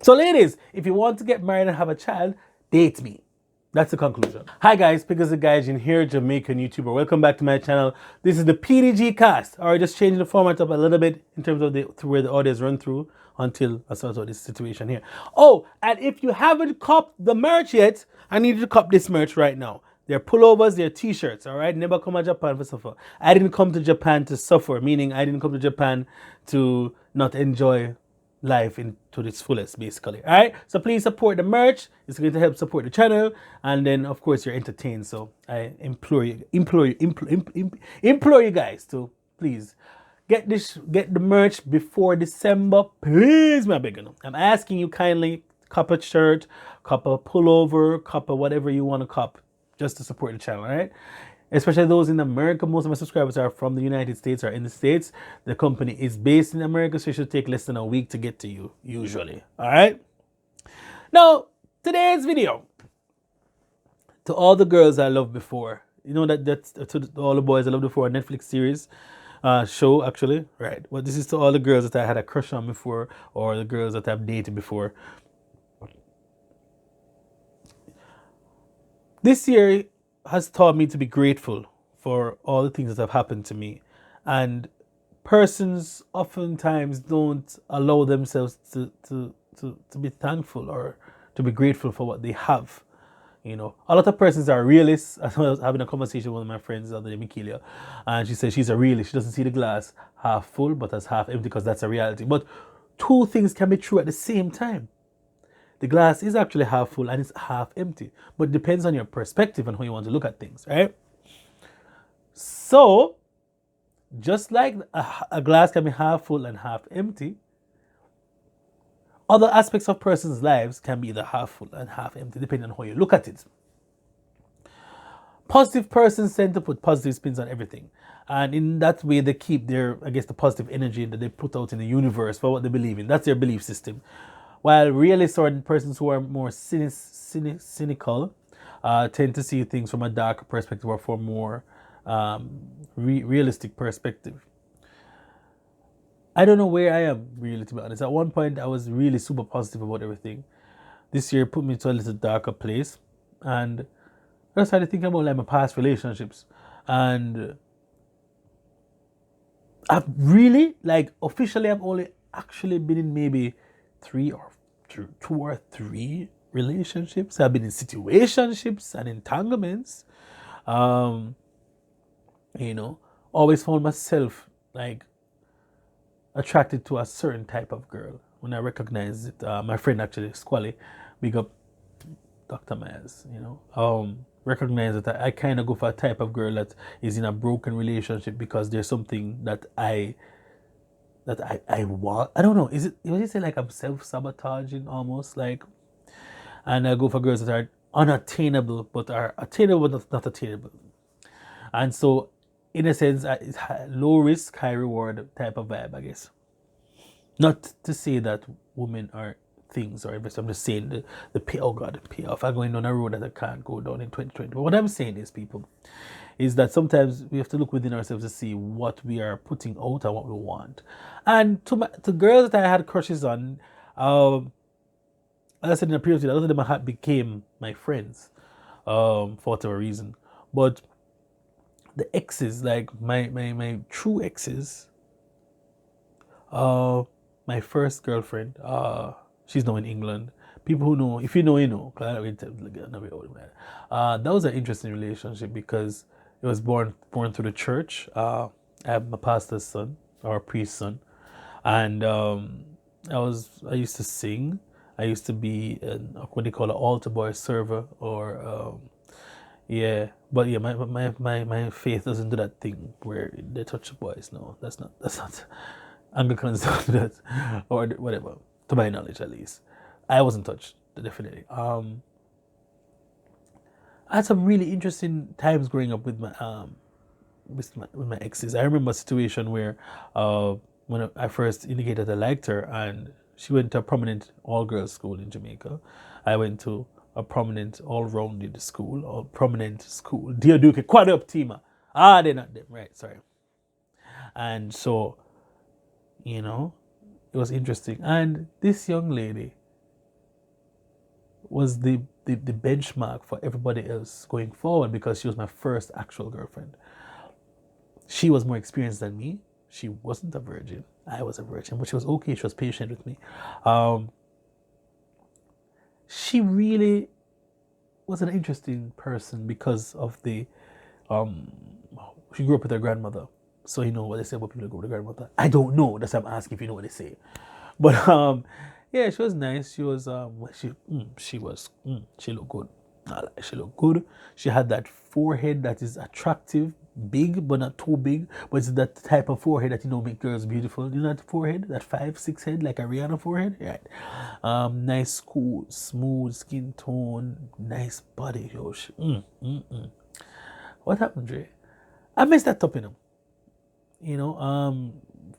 So ladies, if you want to get married and have a child, date me. That's the conclusion. Hi guys, Pdgcast here, Jamaican YouTuber. Welcome back to my channel. This is the Pdgcast. Alright, just changing the format up a little bit in terms of where the audios run through until I sort out this situation here. Oh, and if you haven't copped the merch yet, I need you to cop this merch right now. They're pullovers, they're t-shirts, all right? Never come to Japan for suffer. I didn't come to Japan to suffer, meaning I didn't come to Japan to not enjoy life to its fullest, basically. All right, so please support the merch. It's going to help support the channel, and then of course you're entertained. So I implore you guys to please get the merch before December, please, my big. I'm asking you kindly, cop a shirt, cop a pullover, cop a whatever you want to cop, just to support the channel. All right. Especially those in America. Most of my subscribers are from the United States or in the States. The company is based in America, so it should take less than a week to get to you, usually. All right? Now, today's video. To all the girls I loved before. You know that's to all the boys I loved before, a Netflix series, show, actually. Right. Well, this is to all the girls that I had a crush on before, or the girls that I've dated before. This year has taught me to be grateful for all the things that have happened to me. And persons oftentimes don't allow themselves to be thankful or to be grateful for what they have. You know, a lot of persons are realists. I was having a conversation with one of my friends the other day, Mikilia, and she said she's a realist. She doesn't see the glass half full, but as half empty, because that's a reality. But two things can be true at the same time. The glass is actually half full and it's half empty, but it depends on your perspective and how you want to look at things, right? So, just like a glass can be half full and half empty, other aspects of persons' lives can be either half full and half empty, depending on how you look at it. Positive persons tend to put positive spins on everything. And in that way, they keep their, I guess, the positive energy that they put out in the universe for what they believe in. That's their belief system. While realists or persons who are more cynical tend to see things from a darker perspective or from more realistic perspective. I don't know where I am, really, to be honest. At one point, I was really super positive about everything. This year put me to a little darker place. And I started thinking about like my past relationships. And I've really, like, officially, I've only actually been in maybe two or three relationships. I've been in situationships and entanglements. You know, always found myself like attracted to a certain type of girl. When I recognized it, my friend actually, Squally, big up Dr. Myers, you know, recognize that I kind of go for a type of girl that is in a broken relationship because there's something that I want. I don't know. Is it, would you say like I'm self-sabotaging almost, like, and I go for girls that are unattainable but are attainable but not attainable. And so in a sense, it's low risk, high reward type of vibe, I guess. Not to say that women are things or everything. I'm just saying the pay, oh God, the payoff. I'm going down a road that I can't go down in 2020. But what I'm saying is, people, is that sometimes we have to look within ourselves to see what we are putting out and what we want. And to girls that I had crushes on, as I said in the previous video, a lot of them became my friends for whatever reason. But the exes, like my true exes, my first girlfriend, she's now in England. People who know, if you know, you know. That was an interesting relationship because it was born through the church. I am a pastor's son or a priest's son, and I used to sing. I used to be what they call an altar boy server, or yeah. But yeah, my faith doesn't do that thing where they touch the boys. No, that's not. Anglicans don't do that, or whatever. To my knowledge, at least, I wasn't touched. Definitely. I had some really interesting times growing up with my exes. I remember a situation where when I first indicated I liked her, and she went to a prominent all-girls school in Jamaica. I went to a prominent all-rounded school, or prominent school. Dear Duke, quad up teamer. They're not them, right? Sorry. And so, you know, it was interesting. And this young lady, was the benchmark for everybody else going forward because she was my first actual girlfriend. She was more experienced than me. She wasn't a virgin. I was a virgin, but she was okay. She was patient with me. Um, she really was an interesting person because of the um, she grew up with her grandmother. So you know what they say about people who go with their grandmother. I don't know. That's why I'm asking if you know what they say. But yeah, she was nice. She was she looked good. Not like she looked good. She had that forehead that is attractive, big but not too big. But it's that type of forehead that make girls beautiful. You know that forehead, that 5'6" head, like a Rihanna forehead, right? Nice, cool, smooth skin tone, nice body. Yo, what happened, Dre? I messed that up, you know,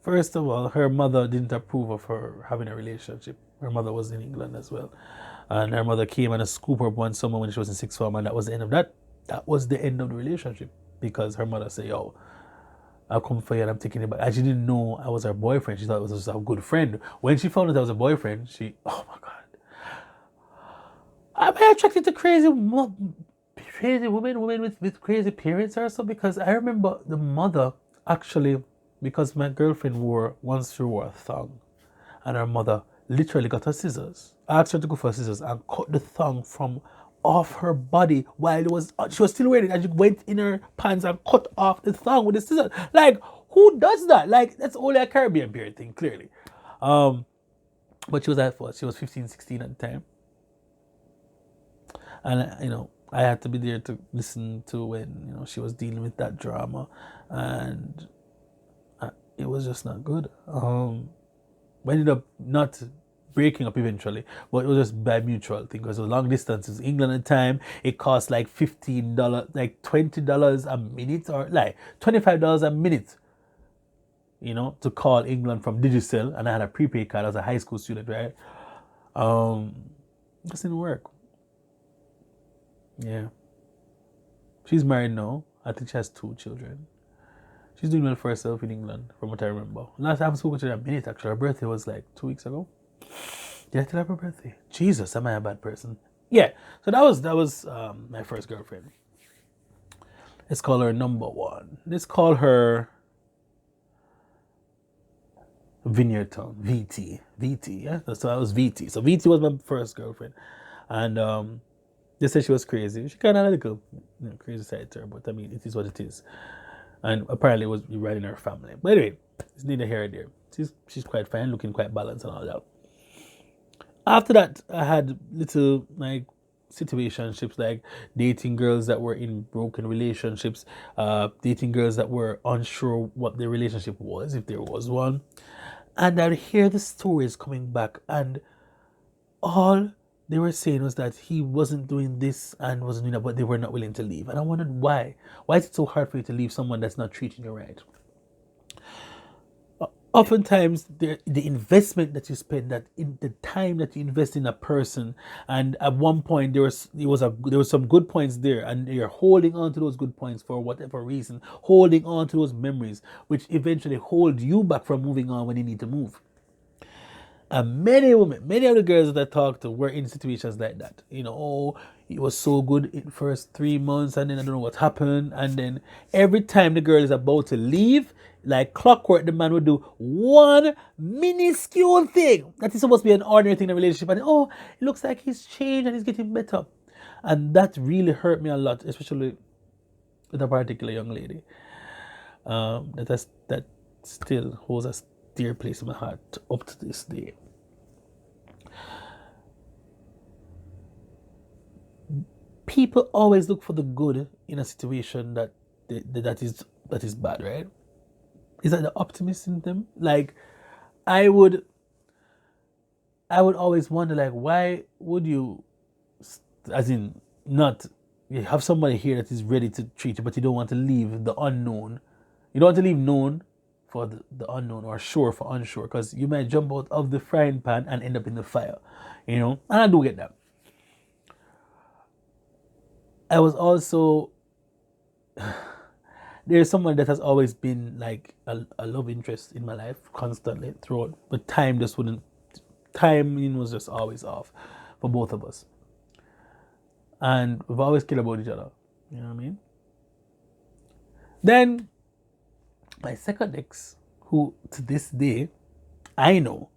first of all, her mother didn't approve of her having a relationship. Her mother was in England as well. And her mother came and scooped her up one summer when she was in sixth form, and that was the end of that. That was the end of the relationship because her mother said, Yo, I'll come for you and I'm taking it back. And she didn't know I was her boyfriend. She thought it was just a good friend. When she found out I was a boyfriend, oh my God. Am I attracted to crazy women with crazy parents or so? Because I remember the mother actually, because my girlfriend once she wore a thong, and her mother literally got her scissors. I asked her to go for scissors and cut the thong from off her body while she was still wearing it, and she went in her pants and cut off the thong with the scissors. Like, who does that? Like, that's only a Caribbean period thing, clearly. But she was at fault. She was 15, 16 at the time. And I had to be there to listen to when she was dealing with that drama, and it was just not good. We ended up not breaking up eventually, but it was just by mutual thing because it was long distances. England at the time, it cost like $15, like $20 a minute, or like $25 a minute, to call England from Digicel, and I had a prepaid card as a high school student, right? It just didn't work. Yeah. She's married now. I think she has 2 children. She's doing well for herself in England, from what I remember. Last time I haven't spoken to her in a minute, actually. Her birthday was like 2 weeks ago. Did I tell her birthday? Jesus, am I a bad person? Yeah. So that was my first girlfriend. Let's call her number 1. Let's call her Vineyard Town, VT. VT, yeah? So I was VT. So VT was my first girlfriend. And they said she was crazy. She kind of had a little crazy side to her, but I mean, it is what it is. And apparently it was right in her family. But anyway, it's neither here nor there. She's quite fine, looking quite balanced and all that. After that, I had little like situationships, like dating girls that were in broken relationships, dating girls that were unsure what their relationship was, if there was one. And I'd hear the stories coming back, and all they were saying was that he wasn't doing this and wasn't doing that, but they were not willing to leave. And I wondered why. Why is it so hard for you to leave someone that's not treating you right? Oftentimes, the investment that you spend, that in the time that you invest in a person, and at one point there was some good points there, and you're holding on to those good points for whatever reason, holding on to those memories, which eventually hold you back from moving on when you need to move. And many women, many of the girls that I talked to were in situations like that. Oh, it was so good in the first 3 months, and then I don't know what happened. And then every time the girl is about to leave, like clockwork, the man would do one minuscule thing that is supposed to be an ordinary thing in a relationship. And oh, it looks like he's changed and he's getting better. And that really hurt me a lot, especially with a particular young lady. That still holds a dear place in my heart up to this day. People always look for the good in a situation that is bad, right? Is that the optimist in them? Like, I would always wonder, like, why would you, as in, not you have somebody here that is ready to treat you, but you don't want to leave the unknown. You don't want to leave known for the unknown, or sure for unsure, because you might jump out of the frying pan and end up in the fire, and I do get that. I was also there's someone that has always been like a love interest in my life constantly throughout, but timing was just always off for both of us. And we've always cared about each other. You know what I mean? Then my second ex, who to this day, I know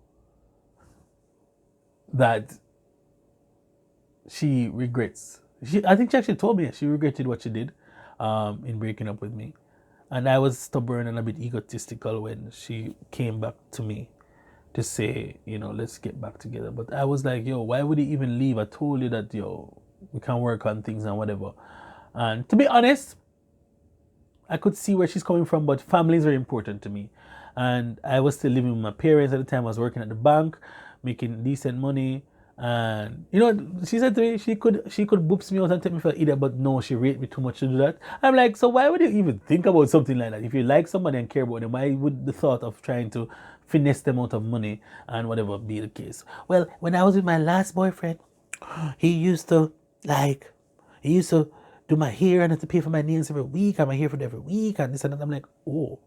that she regrets. I think she actually told me she regretted what she did in breaking up with me. And I was stubborn and a bit egotistical when she came back to me to say, let's get back together. But I was like, yo, why would you even leave? I told you that, we can work on things and whatever. And to be honest, I could see where she's coming from, but family is very important to me. And I was still living with my parents at the time. I was working at the bank, making decent money. And she said to me she could boops me out and take me for an idiot, but no, she rate me too much to do that. I'm like, so why would you even think about something like that? If you like somebody and care about them, why would the thought of trying to finesse them out of money and whatever be the case? Well, when I was with my last boyfriend, he used to like he used to do my hair and have to pay for my nails every week and my hair for every week and this and that. I'm like, oh.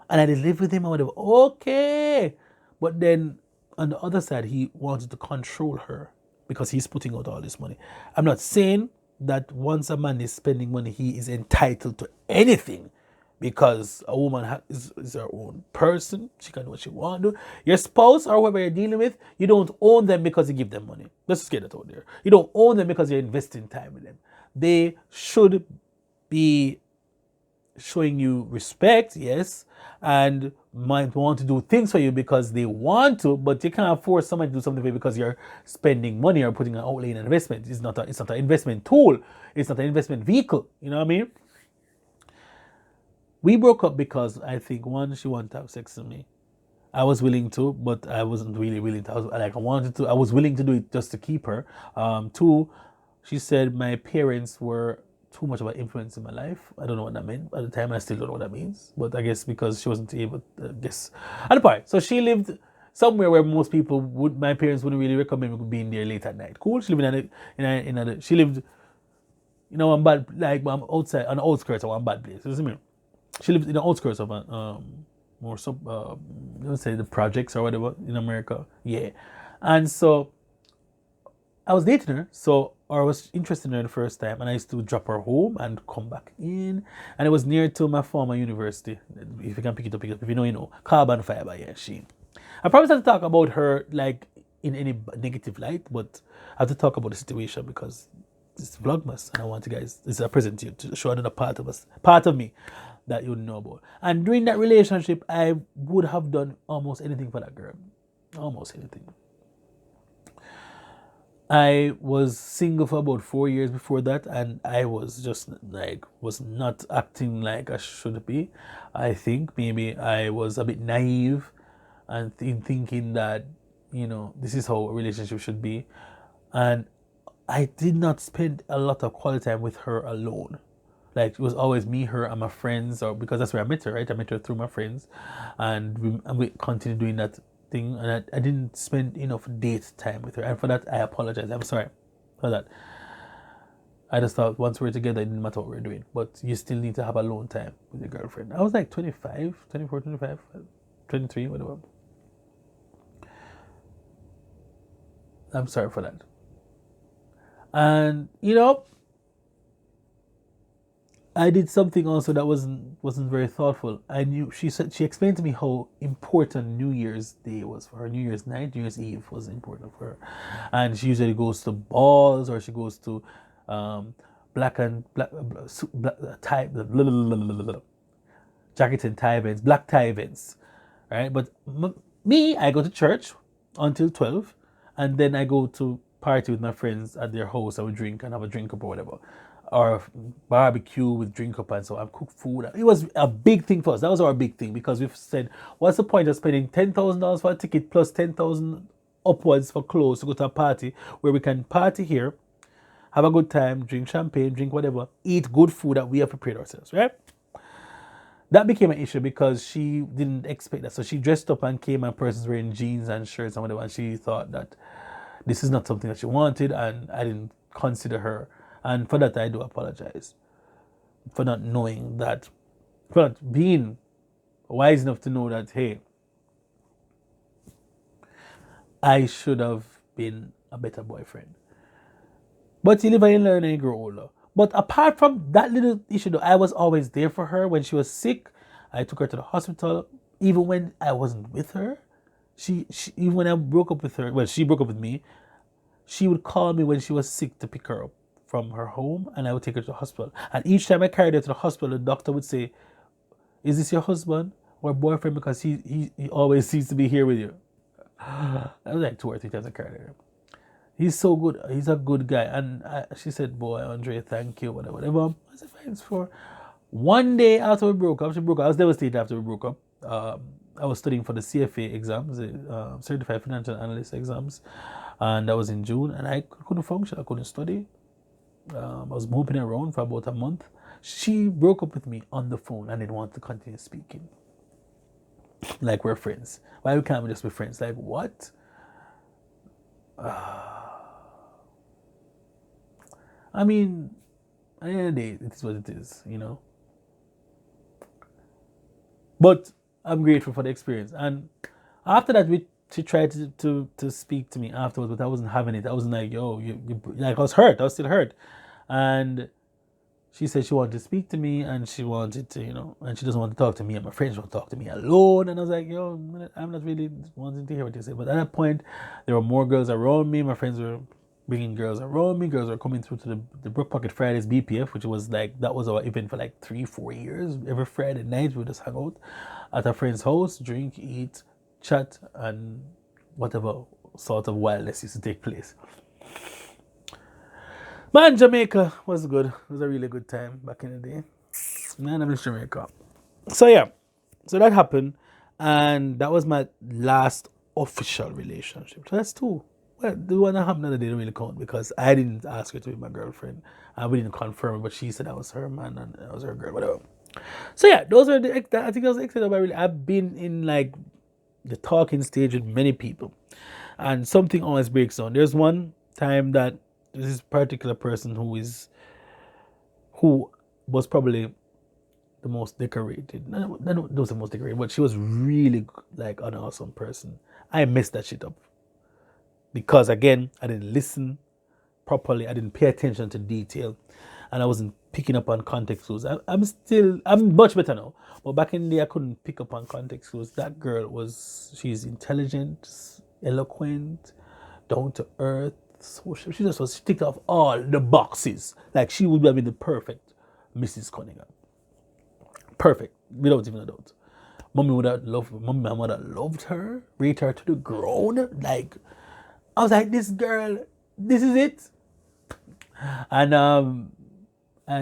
And I did live with him and whatever. Okay. But then on the other side, he wanted to control her because he's putting out all this money. I'm not saying that once a man is spending money, he is entitled to anything because a woman is her own person. She can do what she wants to do. Your spouse or whoever you're dealing with, you don't own them because you give them money. Let's just get it out there. You don't own them because you're investing time with them. They should be showing you respect, yes, and might want to do things for you because they want to, but you can't force someone to do something for you because you're spending money or putting an outlay in an investment. It's not an investment tool. It's not an investment vehicle. You know what I mean? We broke up because I think one, she wanted to have sex with me. I was willing to, but I wasn't really willing to. I was willing to do it just to keep her. Two, she said my parents were too much of an influence in my life. I don't know what that meant at the time. I still don't know what that means. But I guess because she wasn't able to guess. At the point. So she lived somewhere where most people my parents wouldn't really recommend me being there late at night. Cool. She lived she lived, one bad, like outside, on the outskirts of one bad place. You see me? She lived in the outskirts of a, more let's say the projects or whatever in America. Yeah. And so I was dating her, so or I was interested in her the first time, and I used to drop her home and come back in. And it was near to my former university. If you can pick it up, pick it up. If you know, you know. Carbon fiber, yeah, she. I probably have to talk about her like in any negative light, but I have to talk about the situation because it's Vlogmas, and I want you guys, this is a present to you to show another part of us, part of me that you know about. And during that relationship, I would have done almost anything for that girl. Almost anything. I was single for about 4 years before that, and I was just like, was not acting like I should be. I think maybe I was a bit naive and in thinking that, this is how a relationship should be. And I did not spend a lot of quality time with her alone. Like it was always me, her, and my friends, or because that's where I met her, right? I met her through my friends, and we continued doing that thing. And I didn't spend enough date time with her, and for that I apologize. I'm sorry for that. I just thought once we're together, it didn't matter what we're doing, but you still need to have alone time with your girlfriend. I was like 25, 24, 25, 23, whatever. I'm sorry for that. And I did something also that wasn't very thoughtful. I knew she explained to me how important New Year's Day was for her. New Year's night, New Year's Eve was important for her, and she usually goes to balls or she goes to black tie jacket and tie events, black tie events, right? But me, I go to church until 12, and then I go to party with my friends at their house. I would drink and have a drink up or whatever, or barbecue with drink up and so I cook food. It was a big thing for us. That was our big thing because we've said, what's the point of spending $10,000 for a ticket plus 10,000 upwards for clothes to go to a party where we can party here, have a good time, drink champagne, drink whatever, eat good food that we have prepared ourselves, right? That became an issue because she didn't expect that. So she dressed up and came and persons wearing jeans and shirts and whatever, and she thought that this is not something that she wanted, and I didn't consider her. And for that, I do apologize. For not knowing that, for not being wise enough to know that, hey, I should have been a better boyfriend. But you live and you learn and you grow older. But apart from that little issue, though, I was always there for her when she was sick. I took her to the hospital, even when I wasn't with her. She even when I broke up with her, well, she broke up with me. She would call me when she was sick to pick her up from her home, and I would take her to the hospital. And each time I carried her to the hospital, the doctor would say, "Is this your husband or boyfriend? Because he always seems to be here with you." That was like 2 or 3 times I carried her. He's so good. He's a good guy. And she said, "Boy, Andre, thank you, whatever, whatever." I said, "Thanks for." One day after we broke up, she broke up. I was devastated after we broke up. I was studying for the CFA exams, the Certified Financial Analyst exams, and that was in June. And I couldn't function. I couldn't study. I was moping around for about a month. She broke up with me on the phone and didn't want to continue speaking. Like we're friends. Why can't we just be friends? Like what? I mean, at the end of the day, it is what it is, you know. But I'm grateful for the experience. And after that, she tried to speak to me afterwards, but I wasn't having it. I wasn't like, yo, you like I was hurt. I was still hurt. And she said she wanted to speak to me and she wanted to, you know, and she doesn't want to talk to me and my friends want to talk to me alone. And I was like, yo, I'm not really wanting to hear what you say. But at that point, there were more girls around me. My friends were bringing girls around me. Girls were coming through to the Brook Pocket Fridays BPF, which was like, that was our event for like 3-4 years. Every Friday night, we just hang out at a friend's house, drink, eat, chat, and whatever sort of wildness used to take place. Man, Jamaica was good. It was a really good time back in the day. Man, I miss Jamaica. So yeah, so that happened, and that was my last official relationship. So that's two. Well, the one that happened the other day didn't really count because I didn't ask her to be my girlfriend. We didn't confirm it, but she said that was her man and that was her girl, whatever. So yeah, those are the. I think those are excited about. Really, I've been in like the talking stage with many people, and something always breaks down. There's one time that this particular person who was probably the most decorated. No, not the most decorated, but she was really like an awesome person. I messed that shit up because again, I didn't listen properly. I didn't pay attention to detail, and I wasn't picking up on context clues. I'm much better now. But back in the day, I couldn't pick up on context clues. That girl she's intelligent, eloquent, down to earth. So she just was ticked off all the boxes. Like she would have been the perfect Mrs. Cunningham. Perfect, without even a doubt. Mommy would have loved her. Mommy and mother loved her, rate her to the ground. Like I was like, this girl, this is it. And I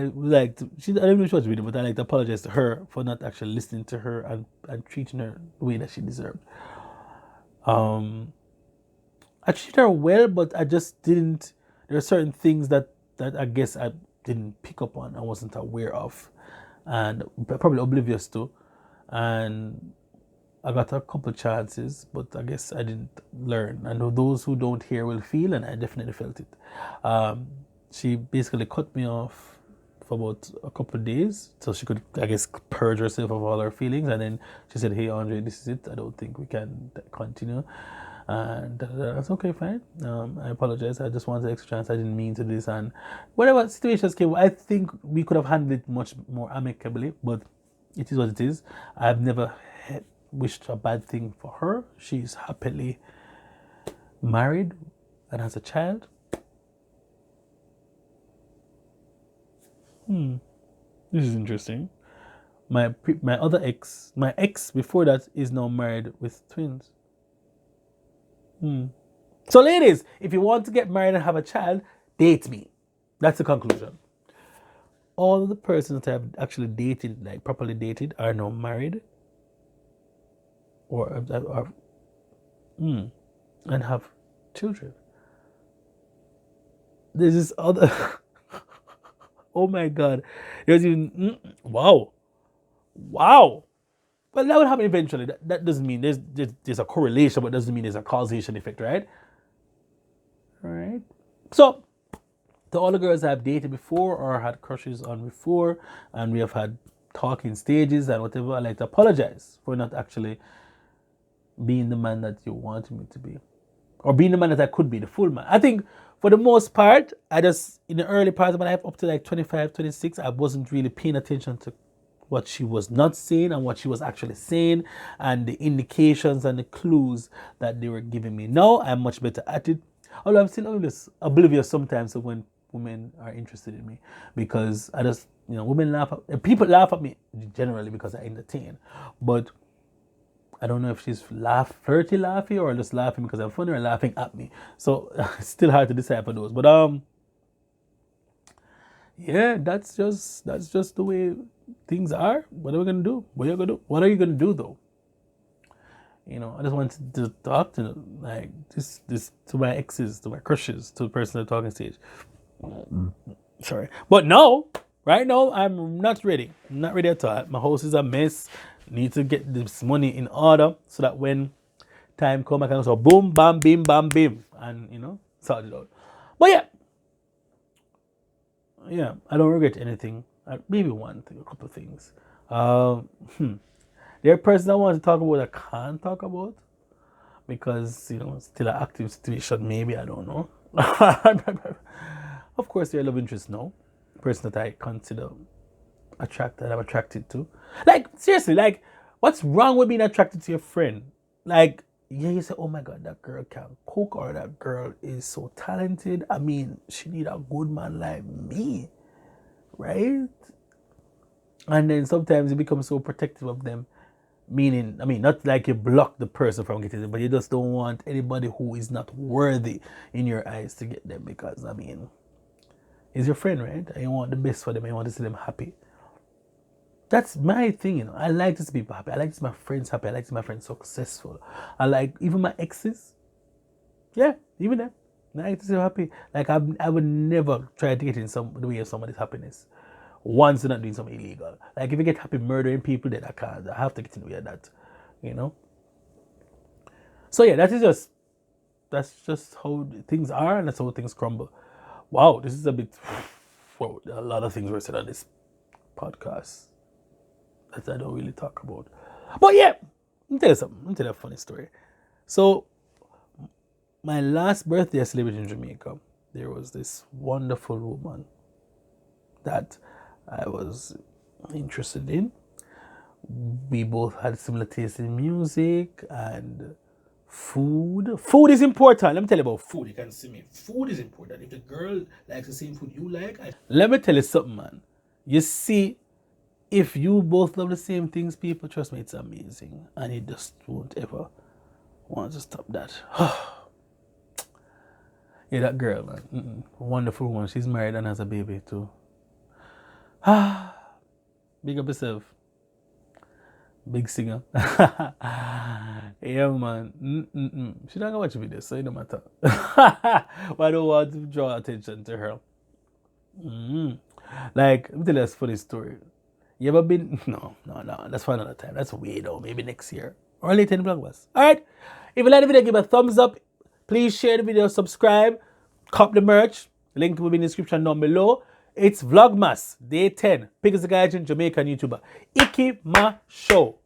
was like, I don't know if she was reading, but I like to apologize to her for not actually listening to her and treating her the way that she deserved. I treated her well, but I just didn't. There are certain things that I guess I didn't pick up on, I wasn't aware of, and probably oblivious to. And I got a couple chances, but I guess I didn't learn. And those who don't hear will feel, and I definitely felt it. She basically cut me off for about a couple of days so she could, I guess, purge herself of all her feelings. And then she said, "Hey, Andre, this is it. I don't think we can continue." And that's okay, fine. I apologize. I just wanted an extra chance. I didn't mean to do this. And whatever situations came, I think we could have handled it much more amicably, but it is what it is. I've never wished a bad thing for her. She's happily married and has a child. This is interesting. My ex before that is now married with twins. So ladies, if you want to get married and have a child, date me. That's the conclusion. All of the persons that I've actually dated, like properly dated, are now married or and have children. There's this other oh my god. There's even wow. Well, that will happen eventually. That doesn't mean there's a correlation, but doesn't mean there's a causation effect, right? All right. So, to all the girls I've dated before or had crushes on before, and we have had talking stages and whatever, I'd like to apologize for not actually being the man that you wanted me to be, or being the man that I could be, the full man. I think for the most part, I just, in the early part of my life, up to like 25, 26, I wasn't really paying attention to what she was not saying and what she was actually saying and the indications and the clues that they were giving me. Now I'm much better at it. Although I'm still oblivious sometimes of when women are interested in me, because I just, women laugh at, people laugh at me generally because I entertain, but I don't know if she's flirty laughing or just laughing because I'm funny or laughing at me. So it's still hard to decipher those. But yeah, that's just the way things are. What are we gonna do? What are you gonna do? What are you gonna do though? I just wanted to talk to like this to my exes, to my crushes, to the person at the talking stage. Sorry, but no, right now I'm not ready. I'm not ready at all. My house is a mess. Need to get this money in order so that when time comes, I can so boom, bam, bim, bam, bim, and sort it out. But yeah, I don't regret anything. Maybe one thing, a couple of things. There are persons I want to talk about I can't talk about because it's still an active situation. Maybe I don't know. Of course, there are love interests now. Person that I consider attracted, I'm attracted to. Like seriously, like what's wrong with being attracted to your friend? Like yeah, you say, oh my god, that girl can cook or that girl is so talented. I mean, she need a good man like me, right? And then sometimes you become so protective of them. Meaning, I mean, not like you block the person from getting it, but you just don't want anybody who is not worthy in your eyes to get them because, I mean, it's your friend, right? And you want the best for them. You want to see them happy. That's my thing, I like to see people happy. I like to see my friends happy. I like to see my friends successful. I like, even my exes. Yeah, even them. I like to see them happy. Like, I would never try to get in the way of somebody's happiness. Once they're not doing something illegal. Like if you get happy murdering people, then I have to get in the way of that. So yeah, that's just how things are and that's how things crumble. Wow, this is a bit whoa, a lot of things were said on this podcast that I don't really talk about. But yeah, let me tell you something. Let me tell you a funny story. So my last birthday I celebrated in Jamaica, there was this wonderful woman that I was interested in. We both had similar taste in music and food. Food is important. Let me tell you about food. You can see me. Food is important. If the girl likes the same food you like, let me tell you something, man. You see, if you both love the same things, people, trust me, it's amazing. And you just won't ever want to stop that. Yeah, that girl, man. Wonderful woman. She's married and has a baby too. Big up yourself. Big singer. Yeah, man. She not gonna watch videos, so it don't matter. But I don't want to draw attention to her. Like, let me tell you a funny story. You ever been? No. That's for another time. That's way though. Maybe next year. Or later in Vlogmas. Alright. If you like the video, give a thumbs up. Please share the video, subscribe, cop the merch. The link will be in the description down below. It's Vlogmas, day 10. Pdgcast, Jamaican YouTuber. Iki Ma Show.